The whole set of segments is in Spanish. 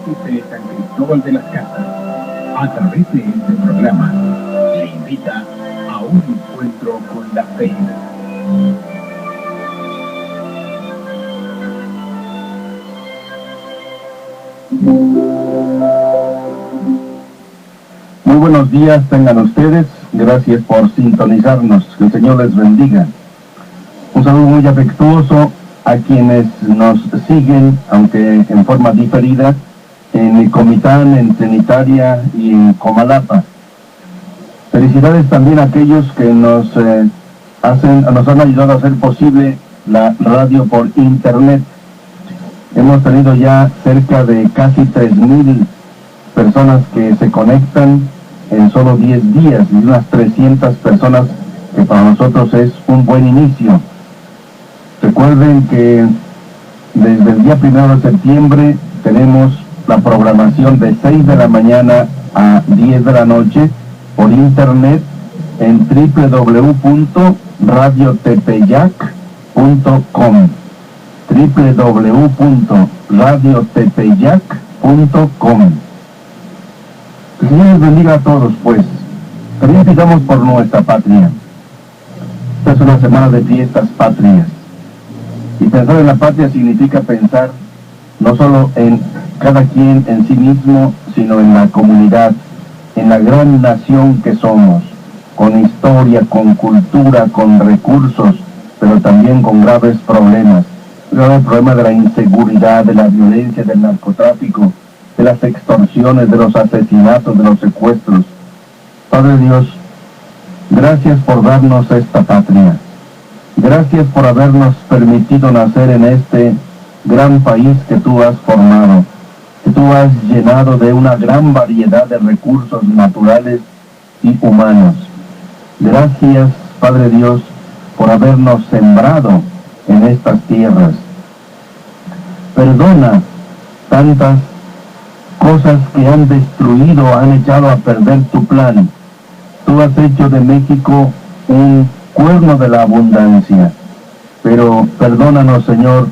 Arrecife San Cristóbal de las Casas, a través de este programa, le invita a un encuentro con la fe. Muy buenos días tengan ustedes, gracias por sintonizarnos, que el Señor les bendiga. Un saludo muy afectuoso a quienes nos siguen, aunque en forma diferida, en Comitán, en Trinitaria y en Comalapa. Felicidades también a aquellos que nos han ayudado a hacer posible la radio por internet. Hemos tenido ya cerca de casi 3,000 personas que se conectan en solo 10 días y unas 300 personas que para nosotros es un buen inicio. Recuerden que desde el día 1 de septiembre tenemos la programación de 6 de la mañana a 10 de la noche por internet en www.radiotepeyac.com www.radiotepeyac.com. Que el Señor les bendiga a todos, pues. También pidamos por nuestra patria. Esta es una semana de fiestas patrias. Y pensar en la patria significa pensar no solo en cada quien en sí mismo, sino en la comunidad, en la gran nación que somos, con historia, con cultura, con recursos, pero también con graves problemas. El grave problema de la inseguridad, de la violencia, del narcotráfico, de las extorsiones, de los asesinatos, de los secuestros. Padre Dios, gracias por darnos esta patria. Gracias por habernos permitido nacer en este gran país que tú has formado, que tú has llenado de una gran variedad de recursos naturales y humanos. Gracias, Padre Dios, por habernos sembrado en estas tierras. Perdona tantas cosas que han destruido, han echado a perder tu plan. Tú has hecho de México un cuerno de la abundancia, pero perdónanos, Señor,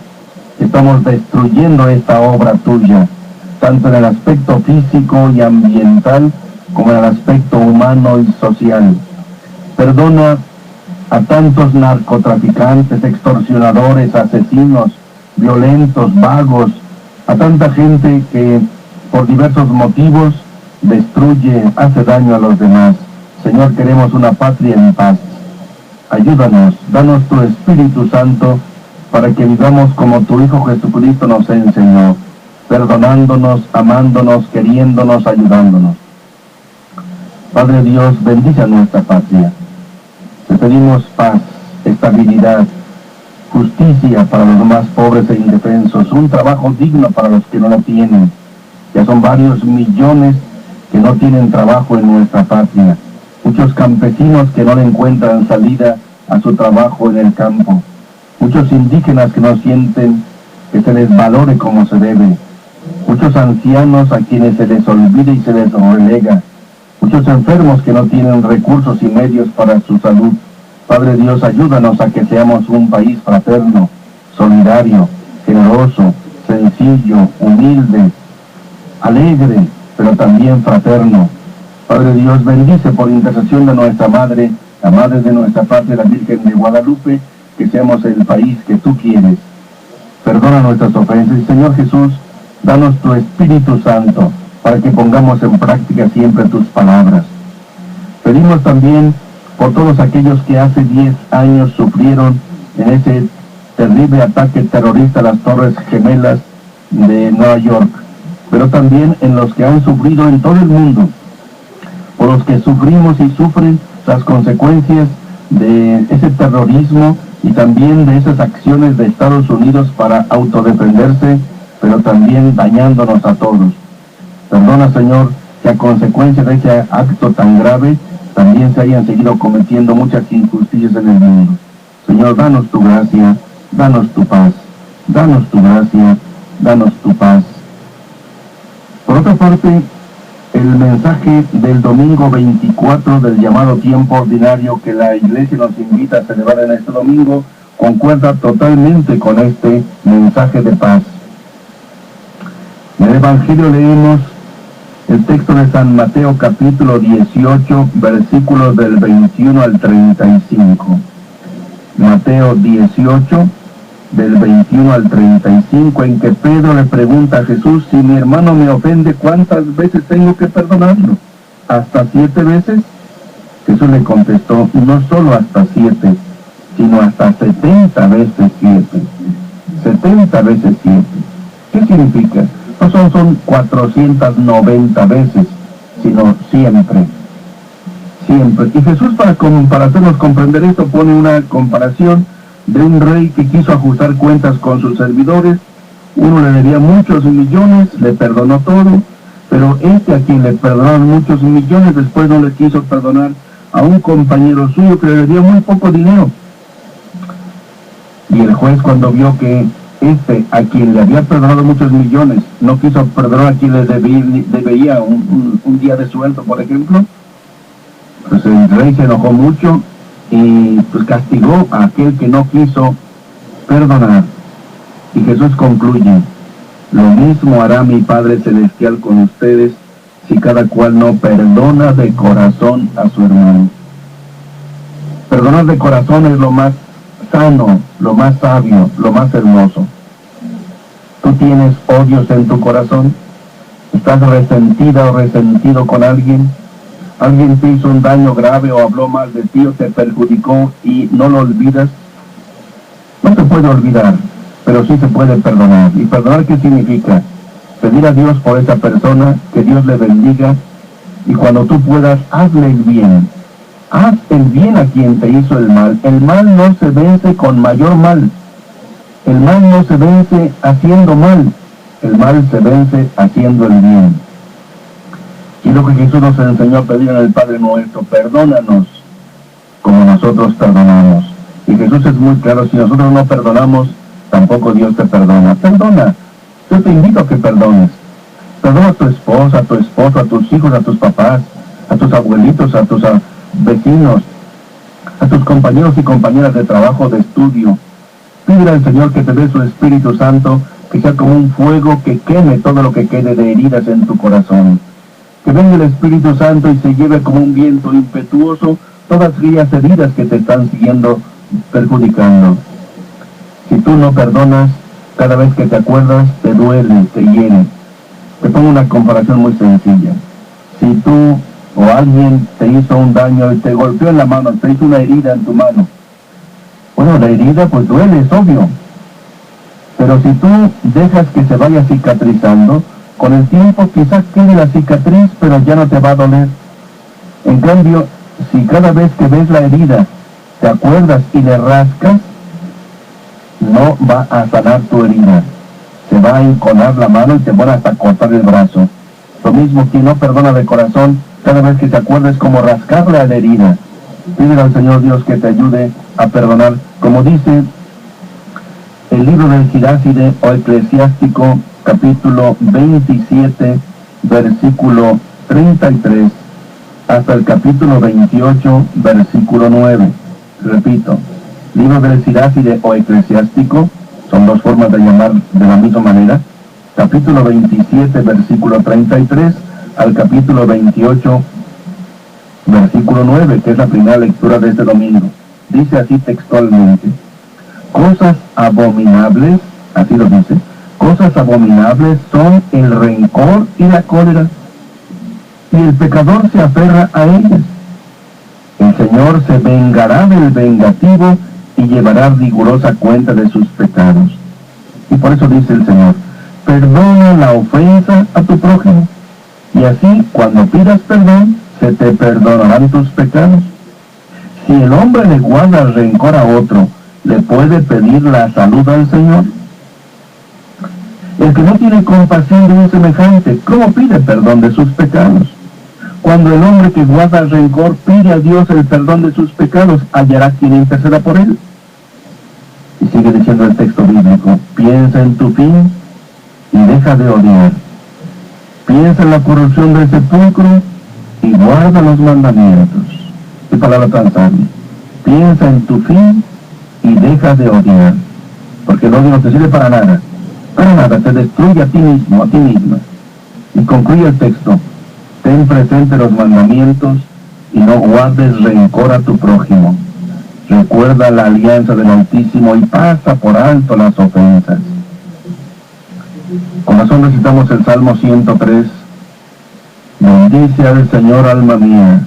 que estamos destruyendo esta obra tuya, tanto en el aspecto físico y ambiental como en el aspecto humano y social. Perdona a tantos narcotraficantes, extorsionadores, asesinos, violentos, vagos, a tanta gente que por diversos motivos destruye, hace daño a los demás. Señor, queremos una patria en paz. Ayúdanos, danos tu Espíritu Santo para que vivamos como tu Hijo Jesucristo nos enseñó, perdonándonos, amándonos, queriéndonos, ayudándonos. Padre Dios, bendice a nuestra patria. Te pedimos paz, estabilidad, justicia para los más pobres e indefensos, un trabajo digno para los que no lo tienen. Ya son varios millones que no tienen trabajo en nuestra patria. Muchos campesinos que no le encuentran salida a su trabajo en el campo. Muchos indígenas que no sienten que se les valore como se debe. Muchos ancianos a quienes se les olvida y se les relega. Muchos enfermos que no tienen recursos y medios para su salud. Padre Dios, ayúdanos a que seamos un país fraterno, solidario, generoso, sencillo, humilde, alegre, pero también fraterno. Padre Dios, bendice por intercesión de nuestra Madre, la Madre de nuestra Patria, la Virgen de Guadalupe, que seamos el país que tú quieres. Perdona nuestras ofensas y, Señor Jesús, danos tu Espíritu Santo para que pongamos en práctica siempre tus palabras. Pedimos también por todos aquellos que hace 10 años sufrieron en ese terrible ataque terrorista a las Torres Gemelas de Nueva York, pero también en los que han sufrido en todo el mundo, por los que sufrimos y sufren las consecuencias de ese terrorismo y también de esas acciones de Estados Unidos para autodefenderse, pero también dañándonos a todos. Perdona, Señor, que a consecuencia de ese acto tan grave también se hayan seguido cometiendo muchas injusticias en el mundo. Señor, danos tu gracia, danos tu paz, danos tu gracia, danos tu paz. Por otra parte, el mensaje del domingo 24 del llamado tiempo ordinario que la Iglesia nos invita a celebrar en este domingo concuerda totalmente con este mensaje de paz. Me Evangelio leemos el texto de San Mateo capítulo 18, versículos del 21 al 35. Mateo 18, del 21 al 35, en que Pedro le pregunta a Jesús: si mi hermano me ofende, ¿cuántas veces tengo que perdonarlo? ¿Hasta 7 veces? Jesús le contestó: no solo hasta 7, sino hasta 70 veces 7. 70 veces 7. ¿Qué significa? No son 490 veces, sino siempre. Siempre. Y Jesús, para hacernos comprender esto, pone una comparación de un rey que quiso ajustar cuentas con sus servidores. Uno le debía muchos millones, le perdonó todo, pero a quien le perdonaron muchos millones, después no le quiso perdonar a un compañero suyo que le debía muy poco dinero. Y el juez, cuando vio que a quien le había perdonado muchos millones no quiso perdonar a quien le debía un día de sueldo, por ejemplo, pues el rey se enojó mucho y pues castigó a aquel que no quiso perdonar. Y Jesús concluye: lo mismo hará mi Padre Celestial con ustedes si cada cual no perdona de corazón a su hermano. Perdonar de corazón es lo más sano, lo más sabio, lo más hermoso. ¿Tú tienes odios en tu corazón? ¿Estás resentida o resentido con alguien? ¿Alguien te hizo un daño grave o habló mal de ti o te perjudicó y no lo olvidas? No se puede olvidar, pero sí se puede perdonar. ¿Y perdonar qué significa? Pedir a Dios por esa persona, que Dios le bendiga, y cuando tú puedas, hazle el bien. Haz el bien a quien te hizo el mal. El mal no se vence con mayor mal. El mal no se vence haciendo mal. El mal se vence haciendo el bien. Y lo que Jesús nos enseñó a pedir en el Padre Nuestro: perdónanos como nosotros perdonamos. Y Jesús es muy claro: si nosotros no perdonamos, tampoco Dios te perdona. Perdona. Yo te invito a que perdones. Perdona a tu esposa, a tu esposo, a tus hijos, a tus papás, a tus abuelitos, a tus vecinos, a tus compañeros y compañeras de trabajo, de estudio. Pídele al Señor que te dé su Espíritu Santo, que sea como un fuego que queme todo lo que quede de heridas en tu corazón. Que venga el Espíritu Santo y se lleve como un viento impetuoso todas aquellas heridas que te están siguiendo perjudicando. Si tú no perdonas, cada vez que te acuerdas, te duele, te hiere. Te pongo una comparación muy sencilla. Si tú o alguien te hizo un daño y te golpeó en la mano, te hizo una herida en tu mano, bueno, la herida pues duele, es obvio. Pero si tú dejas que se vaya cicatrizando, con el tiempo quizás quede la cicatriz, pero ya no te va a doler. En cambio, si cada vez que ves la herida te acuerdas y le rascas, no va a sanar tu herida. Se va a enconar la mano y te van hasta cortar el brazo. Lo mismo, quien no perdona de corazón, cada vez que se acuerda es como rascarle a la herida. Pídele al Señor Dios que te ayude a perdonar. Como dice el libro del Siráside o Eclesiástico, capítulo 27, versículo 33, hasta el capítulo 28, versículo 9. Repito, libro del Siráside o Eclesiástico, son dos formas de llamar de la misma manera. Capítulo 27, versículo 33, al capítulo 28, versículo 9, que es la primera lectura de este domingo. Dice así textualmente: cosas abominables, así lo dice, cosas abominables son el rencor y la cólera, y el pecador se aferra a ellas. El Señor se vengará del vengativo y llevará rigurosa cuenta de sus pecados. Y por eso dice el Señor: perdona la ofensa a tu prójimo, y así cuando pidas perdón, se te perdonarán tus pecados. Si el hombre le guarda rencor a otro, ¿le puede pedir la salud al Señor? El que no tiene compasión de un semejante, ¿cómo pide perdón de sus pecados? Cuando el hombre que guarda el rencor pide a Dios el perdón de sus pecados, hallará quien interceda por él. Y sigue diciendo el texto bíblico: piensa en tu fin y deja de odiar. Piensa en la corrupción del sepulcro y guarda los mandamientos. Qué palabra tan sabia. Piensa en tu fin y deja de odiar. Porque el odio no te sirve para nada. Para nada, te destruye a ti mismo, a ti misma. concluye el texto: ten presente los mandamientos y no guardes rencor a tu prójimo. Recuerda la alianza del Altísimo y pasa por alto las ofensas. Con razón recitamos el Salmo 103. Bendice al Señor, alma mía,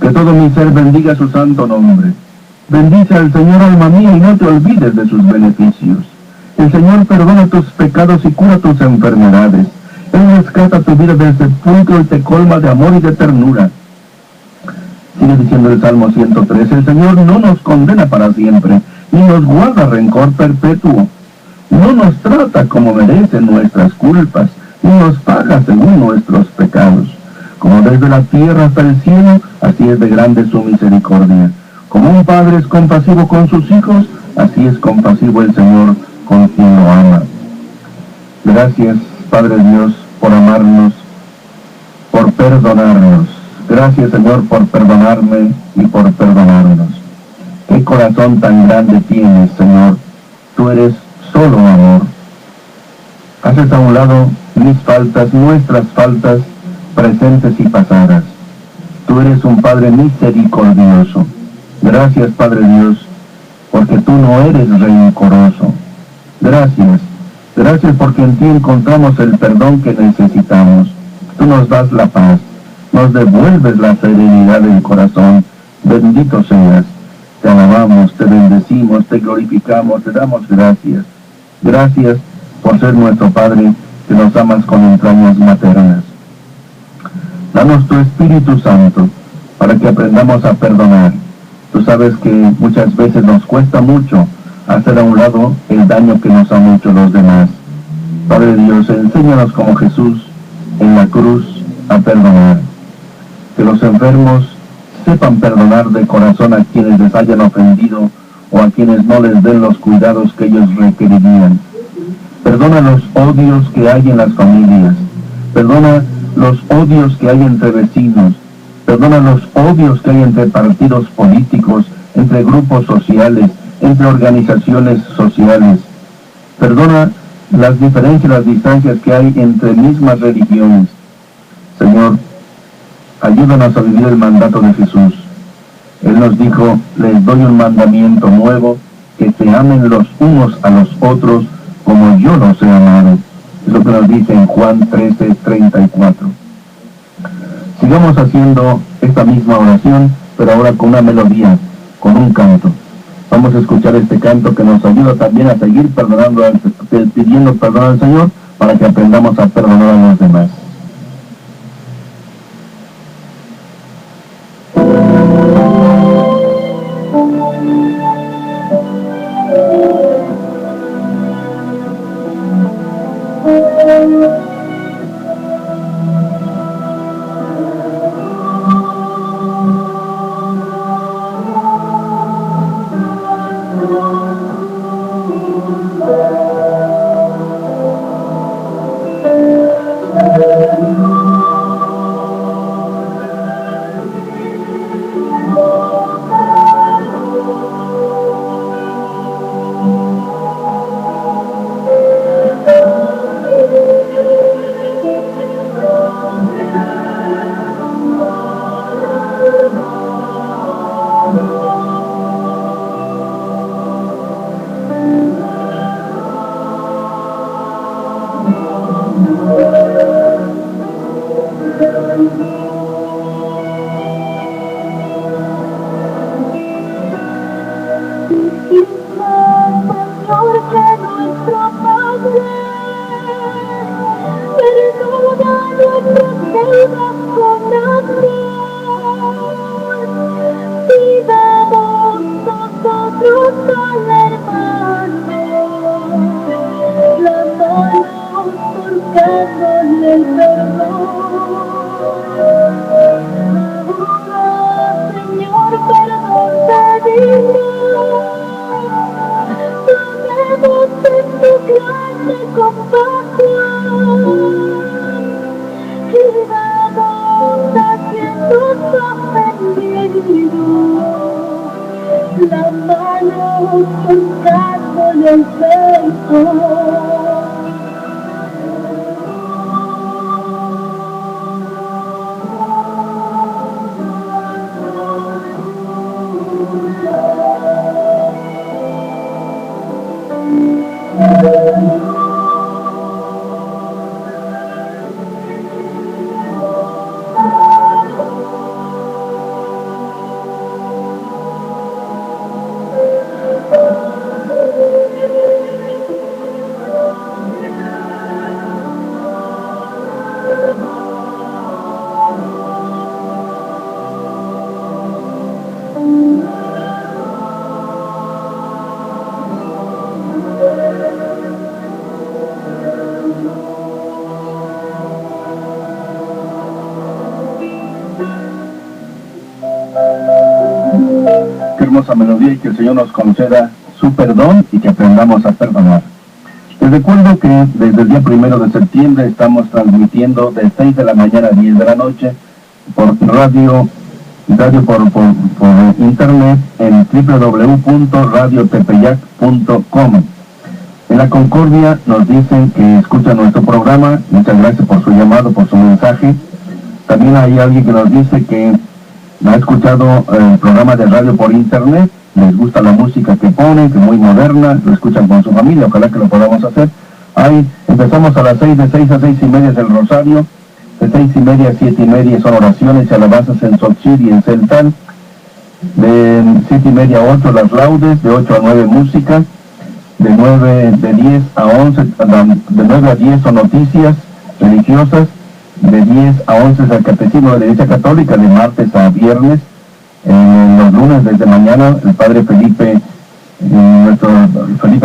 que todo mi ser bendiga su santo nombre. Bendice al Señor, alma mía, y no te olvides de sus beneficios. El Señor perdona tus pecados y cura tus enfermedades. Él rescata tu vida del sepulcro y te colma de amor y de ternura. Sigue diciendo el Salmo 103, el Señor no nos condena para siempre, ni nos guarda rencor perpetuo. No nos trata como merecen nuestras culpas, ni nos paga según nuestros pecados. Como desde la tierra hasta el cielo, así es de grande su misericordia. Como un padre es compasivo con sus hijos, así es compasivo el Señor con quien lo ama. Gracias, Padre Dios, por amarnos, por perdonarnos. Gracias, Señor, por perdonarme y por perdonarnos. Qué corazón tan grande tienes, Señor. Tú eres solo amor. Haces a un lado mis faltas, nuestras faltas, presentes y pasadas. Tú eres un Padre misericordioso. Gracias, Padre Dios, porque tú no eres rencoroso. Gracias. Gracias porque en ti encontramos el perdón que necesitamos. Tú nos das la paz. Nos devuelves la serenidad del corazón. Bendito seas. Te alabamos, te bendecimos, te glorificamos, te damos gracias. Gracias por ser nuestro Padre, que nos amas con entrañas maternas. Danos tu Espíritu Santo para que aprendamos a perdonar. Tú sabes que muchas veces nos cuesta mucho hacer a un lado el daño que nos han hecho los demás. Padre Dios, enséñanos como Jesús en la cruz a perdonar. Que los enfermos sepan perdonar de corazón a quienes les hayan ofendido o a quienes no les den los cuidados que ellos requerirían. Perdona los odios que hay en las familias. Perdona los odios que hay entre vecinos. Perdona los odios que hay entre partidos políticos, entre grupos sociales, entre organizaciones sociales. Perdona las diferencias, las distancias que hay entre mismas religiones. Señor, ayúdanos a vivir el mandato de Jesús. Él nos dijo, les doy un mandamiento nuevo, que se amen los unos a los otros como yo los he amado. Es lo que nos dice en Juan 13:34. Sigamos haciendo esta misma oración, pero ahora con una melodía, con un canto. Vamos a escuchar este canto que nos ayuda también a seguir perdonando, pidiendo perdón al Señor, para que aprendamos a perdonar a los demás. hermosa melodía y que el Señor nos conceda su perdón y que aprendamos a perdonar. Les recuerdo que desde el día 1 de septiembre estamos transmitiendo de 6 de la mañana a 10 de la noche por radio por internet en www.radiotepeyac.com. En la Concordia nos dicen que escuchan nuestro programa. Muchas gracias por su llamado, por su mensaje. También hay alguien que nos dice que ha escuchado el programa de radio por internet, les gusta la música que ponen, que es muy moderna, lo escuchan con su familia, ojalá que lo podamos hacer. Ahí empezamos a las 6, de 6 a 6 y media es el rosario, de 6 y media a 7 y media son oraciones y alabanzas en Xochitl y en Celtal, de 7 y media a 8 las laudes, de 8 a 9 música, de 9 a 10 son noticias religiosas, de 10 a 11 es el catecismo de la Iglesia Católica, de martes a viernes. Los lunes desde mañana el padre Felipe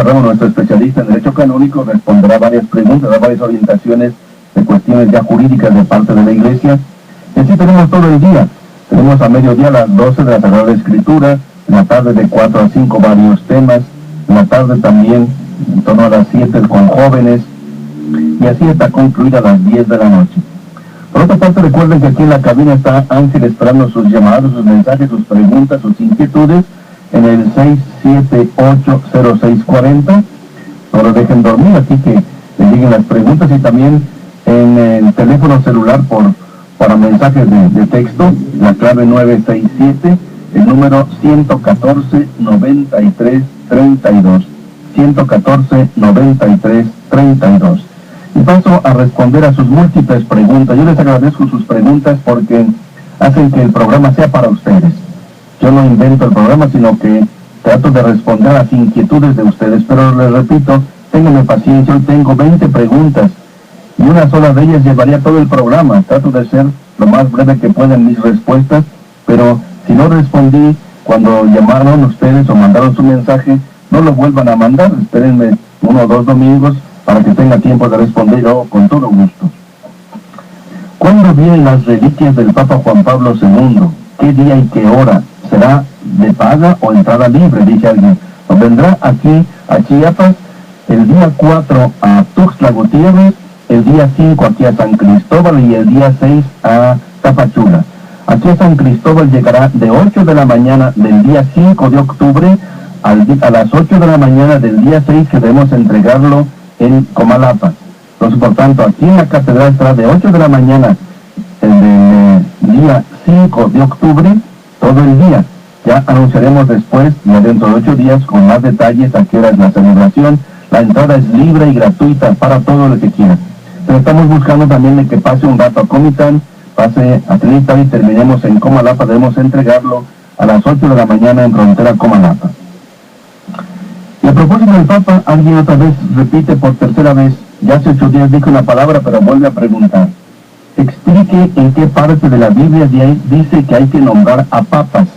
Ramos, nuestro especialista en Derecho Canónico, responderá varias preguntas, dará varias orientaciones de cuestiones ya jurídicas de parte de la Iglesia. Y así tenemos todo el día. Tenemos a mediodía a las 12 de la Sagrada Escritura, en la tarde de 4 a 5 varios temas, en la tarde también en torno a las 7 con jóvenes, y así está concluida a las 10 de la noche. Por otra parte, recuerden que aquí en la cabina está Ángel esperando sus llamados, sus mensajes, sus preguntas, sus inquietudes en el 678-0640. No lo dejen dormir, así que le lleguen las preguntas, y también en el teléfono celular para mensajes de texto, la clave 967, el número 114-9332. 114-9332. Y paso a responder a sus múltiples preguntas. Yo les agradezco sus preguntas porque hacen que el programa sea para ustedes. Yo no invento el programa, sino que trato de responder a las inquietudes de ustedes. Pero les repito, ténganme paciencia, hoy tengo 20 preguntas y una sola de ellas llevaría todo el programa. Trato de ser lo más breve que pueda en mis respuestas, pero si no respondí cuando llamaron ustedes o mandaron su mensaje, no lo vuelvan a mandar. Espérenme 1 o 2 domingos para que tenga tiempo de responder yo con todo gusto. ¿Cuándo vienen las reliquias del Papa Juan Pablo II? ¿Qué día y qué hora? ¿Será de paga o entrada libre? Dice alguien. ¿O vendrá aquí a Chiapas el día 4 a Tuxtla Gutiérrez, el día 5 aquí a San Cristóbal y el día 6 a Tapachula? Aquí a San Cristóbal llegará de 8 de la mañana del día 5 de octubre a las 8 de la mañana del día 6, que debemos entregarlo en Comalapa. Entonces, por tanto, aquí en la catedral estará de 8 de la mañana del día 5 de octubre, todo el día. Ya anunciaremos después, ya dentro de 8 días, con más detalles a qué hora es la celebración. La entrada es libre y gratuita para todo el que quiera. Pero estamos buscando también de que pase un rato a Comitán, pase a Trinidad y terminemos en Comalapa. Debemos entregarlo a las 8 de la mañana en frontera Comalapa. Y a propósito del Papa, alguien otra vez repite por tercera vez, ya hace 8 días dijo una palabra, pero vuelve a preguntar. Explique en qué parte de la Biblia dice que hay que nombrar a papas.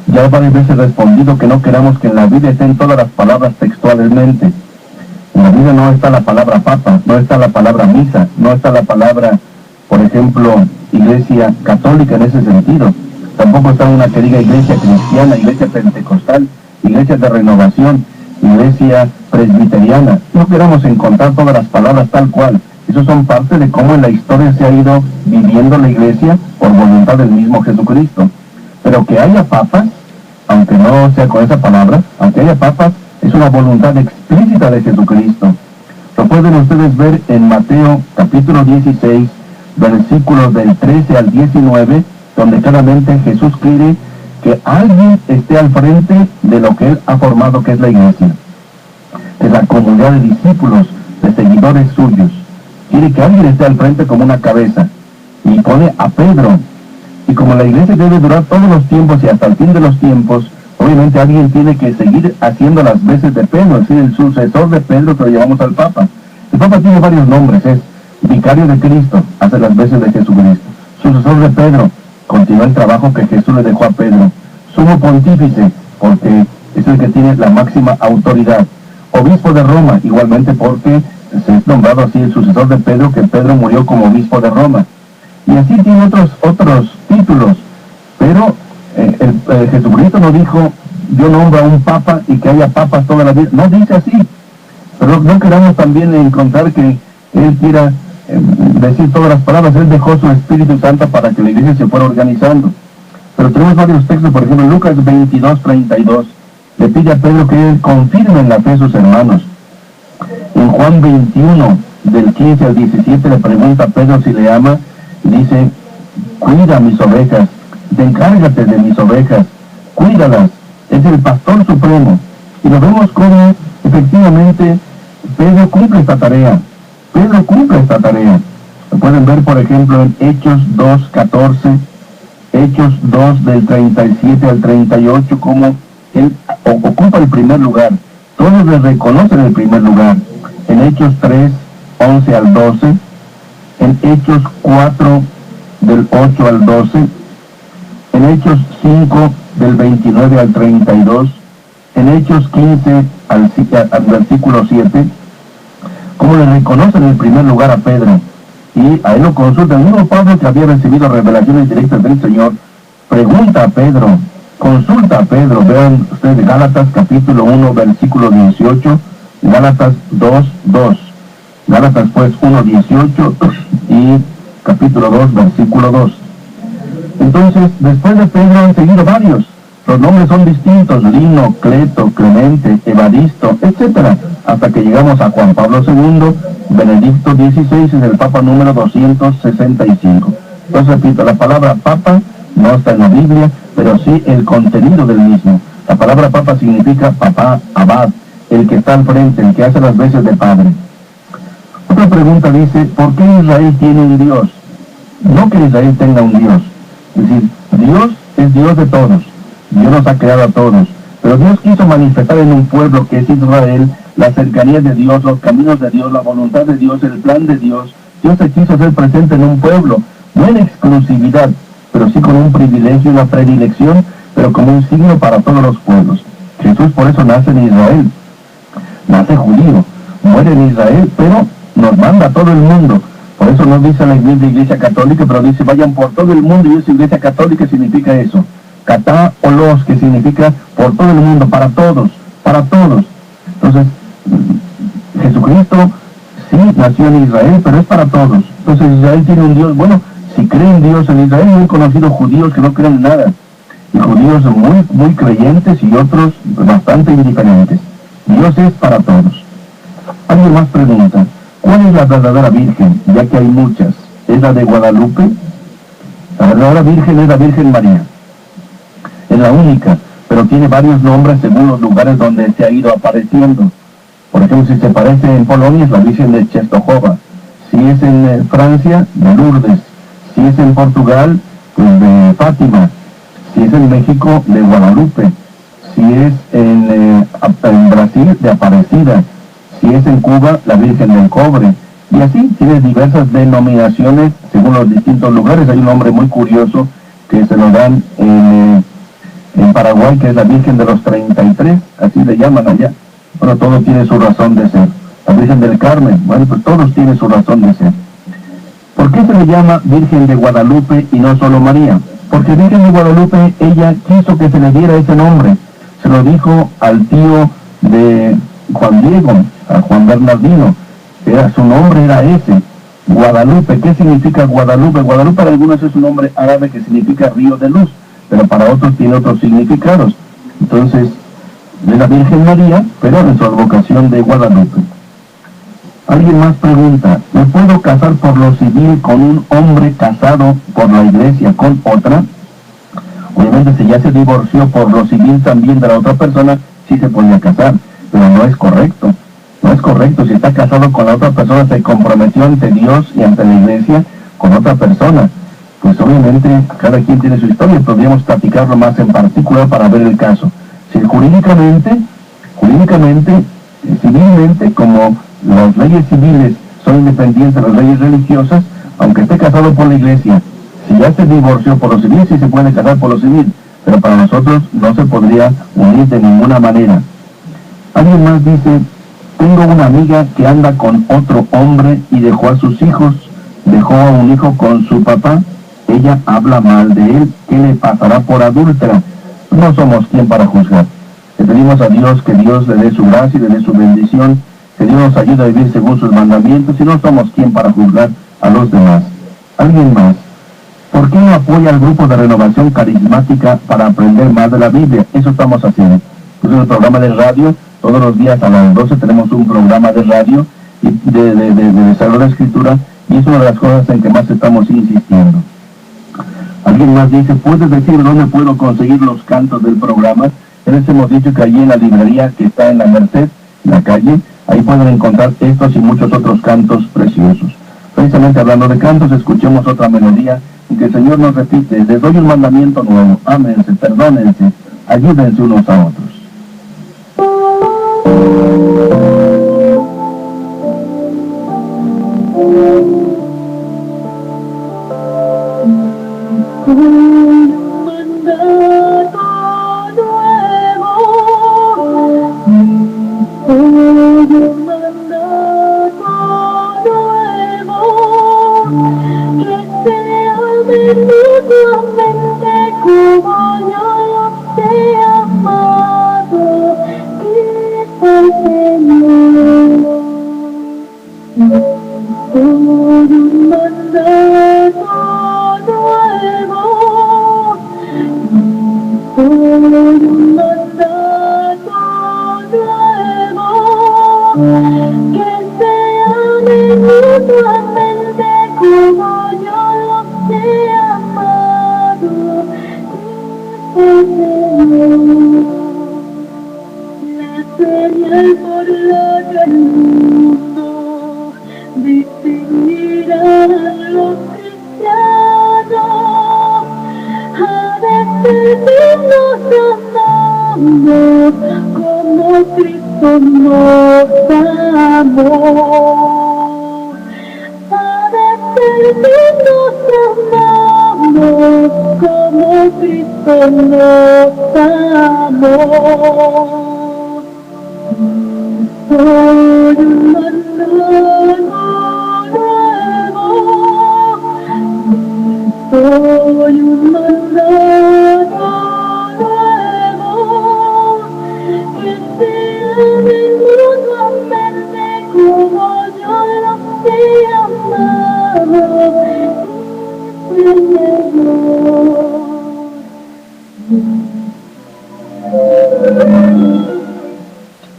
Ya varias veces he respondido que no queramos que en la Biblia estén todas las palabras textualmente. En la Biblia no está la palabra papa, no está la palabra misa, no está la palabra, por ejemplo, iglesia católica en ese sentido. Tampoco está una que diga iglesia cristiana, iglesia pentecostal, iglesia de renovación, iglesia presbiteriana. No queramos encontrar todas las palabras tal cual. Esos son parte de cómo en la historia se ha ido viviendo la iglesia por voluntad del mismo Jesucristo. Pero que haya papas, aunque no sea con esa palabra, aunque haya papas, es una voluntad explícita de Jesucristo. Lo pueden ustedes ver en Mateo capítulo 16, versículos del 13 al 19, donde claramente Jesús quiere que alguien esté al frente de lo que Él ha formado, que es la iglesia, de la comunidad de discípulos, de seguidores suyos. Quiere que alguien esté al frente como una cabeza, y pone a Pedro. Y como la iglesia debe durar todos los tiempos y hasta el fin de los tiempos, obviamente alguien tiene que seguir haciendo las veces de Pedro, es decir, el sucesor de Pedro, que lo llamamos al Papa. El Papa tiene varios nombres, es vicario de Cristo, hace las veces de Jesucristo. Sucesor de Pedro, continúa el trabajo que Jesús le dejó a Pedro. Sumo pontífice, porque es el que tiene la máxima autoridad. Obispo de Roma, igualmente porque se es nombrado así el sucesor de Pedro, que Pedro murió como obispo de Roma. Y así tiene otros títulos, pero Jesucristo no dijo, yo nombro a un papa y que haya papas toda la vida. No dice así. Pero no queramos también encontrar que Él quiera decir todas las palabras. Él dejó su Espíritu Santo para que la iglesia se fuera organizando. Pero tenemos varios textos, por ejemplo, en Lucas 22:32, le pide a Pedro que él confirme en la fe a sus hermanos. En Juan 21, del 15 al 17, le pregunta a Pedro si le ama, y dice, cuida mis ovejas, encárgate de mis ovejas, cuídalas, es el pastor supremo. Y lo vemos como, efectivamente, Pedro cumple esta tarea. Pedro cumple esta tarea. Lo pueden ver, por ejemplo, en Hechos 2:14, Hechos 2 del 37 al 38, como él ocupa el primer lugar. Todos le reconocen el primer lugar. En Hechos 3, 11 al 12, en Hechos 4 del 8 al 12, en Hechos 5 del 29 al 32, en Hechos 15 al versículo 7, como le reconocen el primer lugar a Pedro. Y a él lo consulta el mismo Pablo, que había recibido revelaciones directas del Señor, pregunta a Pedro, consulta a Pedro. Vean ustedes Gálatas capítulo 1 versículo 18, Gálatas 2:2, Gálatas pues 1:18 y capítulo 2 versículo 2. Entonces, después de Pedro han seguido varios. Los nombres son distintos: Lino, Cleto, Clemente, Evaristo, etc. Hasta que llegamos a Juan Pablo II, Benedicto XVI, es el Papa número 265. Entonces, repito, la palabra Papa no está en la Biblia, pero sí el contenido del mismo. La palabra Papa significa papá, abad, el que está al frente, el que hace las veces de padre. Otra pregunta dice, ¿por qué Israel tiene un Dios? No que Israel tenga un Dios. Es decir, Dios es Dios de todos. Dios nos ha creado a todos. Pero Dios quiso manifestar en un pueblo que es Israel la cercanía de Dios, los caminos de Dios, la voluntad de Dios, el plan de Dios. Dios se quiso hacer presente en un pueblo, no en exclusividad, pero sí con un privilegio y una predilección, pero como un signo para todos los pueblos. Jesús por eso nace en Israel, nace judío, muere en Israel, pero nos manda a todo el mundo. Por eso no dice la Iglesia Católica, pero dice vayan por todo el mundo, y esa Iglesia Católica significa eso. Katá o los, que significa por todo el mundo, para todos, para todos. Entonces, Jesucristo sí nació en Israel, pero es para todos. Entonces Israel tiene un Dios. Bueno, si creen Dios en Israel, muy conocidos judíos que no creen en nada, y judíos muy creyentes y otros bastante indiferentes. Dios es para todos. Alguien más pregunta, ¿cuál es la verdadera Virgen? Ya que hay muchas. ¿Es la de Guadalupe? La verdadera Virgen es la Virgen María. Es la única, pero tiene varios nombres según los lugares donde se ha ido apareciendo. Por ejemplo, si se parece en Polonia, es la Virgen de Czestochowa. Si es en Francia, de Lourdes. Si es en Portugal, pues de Fátima. Si es en México, de Guadalupe. Si es en Brasil, de Aparecida. Si es en Cuba, la Virgen del Cobre. Y así, tiene diversas denominaciones según los distintos lugares. Hay un nombre muy curioso que se lo dan en Paraguay, que es la Virgen de los 33, así le llaman allá. Bueno, todo tiene su razón de ser. La Virgen del Carmen, bueno, pues todos tienen su razón de ser. ¿Por qué se le llama Virgen de Guadalupe y no solo María? Porque Virgen de Guadalupe, ella quiso que se le diera ese nombre. Se lo dijo al tío de Juan Diego, a Juan Bernardino. Su nombre era ese, Guadalupe. ¿Qué significa Guadalupe? Guadalupe para algunos es un nombre árabe que significa río de luz, pero para otros tiene otros significados. Entonces, de la Virgen María, pero en su advocación de Guadalupe. Alguien más pregunta, ¿me puedo casar por lo civil con un hombre casado por la iglesia con otra? Obviamente, si ya se divorció por lo civil también de la otra persona, sí se podía casar, pero no es correcto. No es correcto. Si está casado con la otra persona, se comprometió ante Dios y ante la iglesia con otra persona. Pues obviamente cada quien tiene su historia, podríamos platicarlo más en particular para ver el caso. Si jurídicamente, civilmente, como las leyes civiles son independientes de las leyes religiosas, aunque esté casado por la iglesia, si ya se divorció por lo civil, sí se puede casar por lo civil, pero para nosotros no se podría unir de ninguna manera. Alguien más dice, tengo una amiga que anda con otro hombre y dejó a sus hijos, dejó a un hijo con su papá. ella habla mal de él, ¿qué le pasará por adúltera? No somos quien para juzgar. Le pedimos a Dios que Dios le dé su gracia y le dé su bendición, que Dios nos ayude a vivir según sus mandamientos, y no somos quien para juzgar a los demás. ¿Alguien más? ¿Por qué no apoya al grupo de renovación carismática para aprender más de la Biblia? Eso estamos haciendo. Es un programa de radio, todos los días a las 12 tenemos un programa de radio de desarrollo de escritura, y es una de las cosas en que más estamos insistiendo. Alguien más dice, ¿puedes decir dónde puedo conseguir los cantos del programa? Les hemos dicho que allí en la librería que está en la Merced, en la calle, ahí pueden encontrar estos y muchos otros cantos preciosos. Precisamente hablando de cantos, escuchemos otra melodía en que el Señor nos repite, les doy un mandamiento nuevo, ámense, perdónense, ayúdense unos a otros.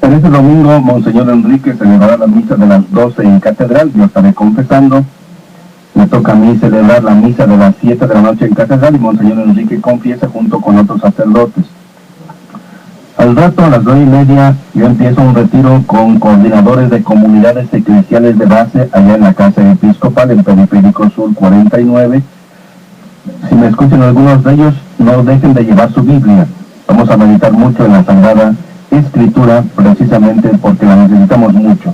En este domingo, Monseñor Enrique celebrará la misa de las 12 en Catedral. Yo estaré confesando. Me toca a mí celebrar la misa de las 7 de la noche en Catedral, y Monseñor Enrique confiesa junto con otros sacerdotes. Al rato, a las 9:30, yo empiezo un retiro con coordinadores de comunidades eclesiales de base allá en la Casa Episcopal, en Periférico Sur 49. Si me escuchan algunos de ellos, no dejen de llevar su Biblia. Vamos a meditar mucho en la Sagrada Escritura, precisamente porque la necesitamos mucho.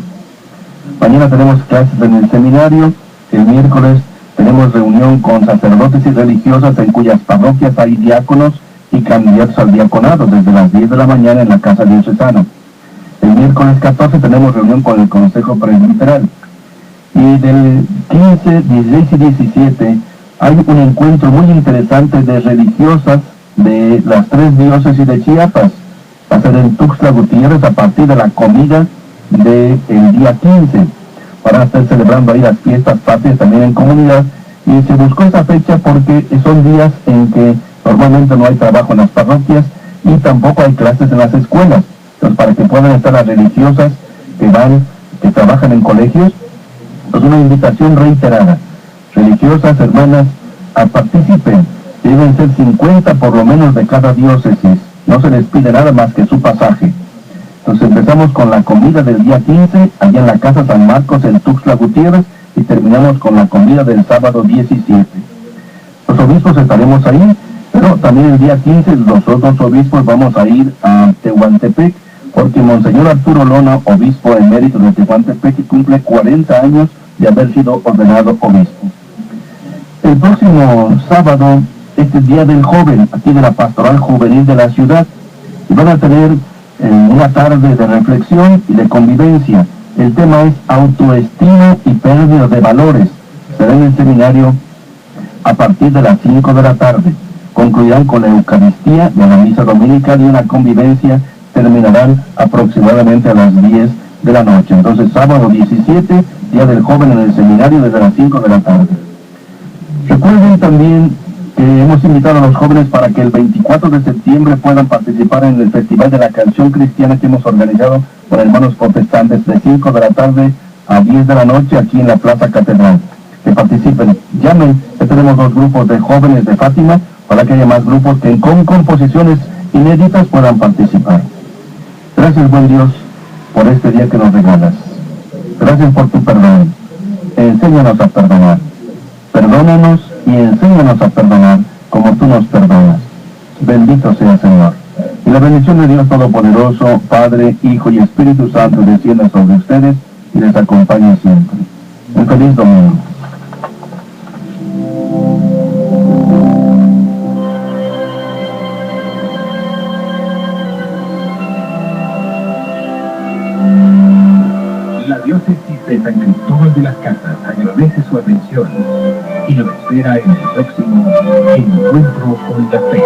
Mañana tenemos clases en el seminario. El miércoles tenemos reunión con sacerdotes y religiosas en cuyas parroquias hay diáconos y candidatos al diaconado desde las 10 de la mañana en la Casa Diocesana. El miércoles 14 tenemos reunión con el Consejo Presbiteral. Y del 15, 16 y 17 hay un encuentro muy interesante de religiosas de las 3 diócesis de Chiapas. Va a ser en Tuxtla Gutiérrez a partir de la comida del día 15. Para estar celebrando ahí las fiestas patrias también en comunidad. Y se buscó esa fecha porque son días en que normalmente no hay trabajo en las parroquias y tampoco hay clases en las escuelas. Entonces, para que puedan estar las religiosas que trabajan en colegios, pues una invitación reiterada. Religiosas, hermanas, participen. Deben ser 50 por lo menos de cada diócesis. No se les pide nada más que su pasaje. Entonces empezamos con la comida del día 15, allá en la Casa San Marcos, en Tuxtla Gutiérrez, y terminamos con la comida del sábado 17. Los obispos estaremos ahí, pero también el día 15 los otros obispos vamos a ir a Tehuantepec, porque Monseñor Arturo Lona, obispo emérito de Tehuantepec, cumple 40 años de haber sido ordenado obispo. El próximo sábado es el Día del Joven, aquí de la Pastoral Juvenil de la ciudad, y van a tener una tarde de reflexión y de convivencia. El tema es autoestima y pérdida de valores. Será en el seminario a partir de las 5 de la tarde. Concluirán con la Eucaristía y la misa dominical, y una convivencia terminarán aproximadamente a las 10 de la noche. Entonces, sábado 17, Día del Joven en el seminario, desde las 5 de la tarde. Recuerden también que hemos invitado a los jóvenes para que el 24 de septiembre puedan participar en el Festival de la Canción Cristiana que hemos organizado con hermanos protestantes, de 5 de la tarde a 10 de la noche, aquí en la Plaza Catedral. Que participen, llamen, que tenemos 2 grupos de jóvenes de Fátima, para que haya más grupos que con composiciones inéditas puedan participar. Gracias, buen Dios, por este día que nos regalas. Gracias por tu perdón. Enséñanos a perdonar. Perdónanos y enséñanos a perdonar como tú nos perdonas. Bendito sea, Señor. Y la bendición de Dios Todopoderoso, Padre, Hijo y Espíritu Santo, descienda sobre ustedes y les acompañe siempre. Un feliz domingo. La diócesis de San Cristóbal de las Casas agradece su atención y lo espera en el próximo Encuentro con la Fe.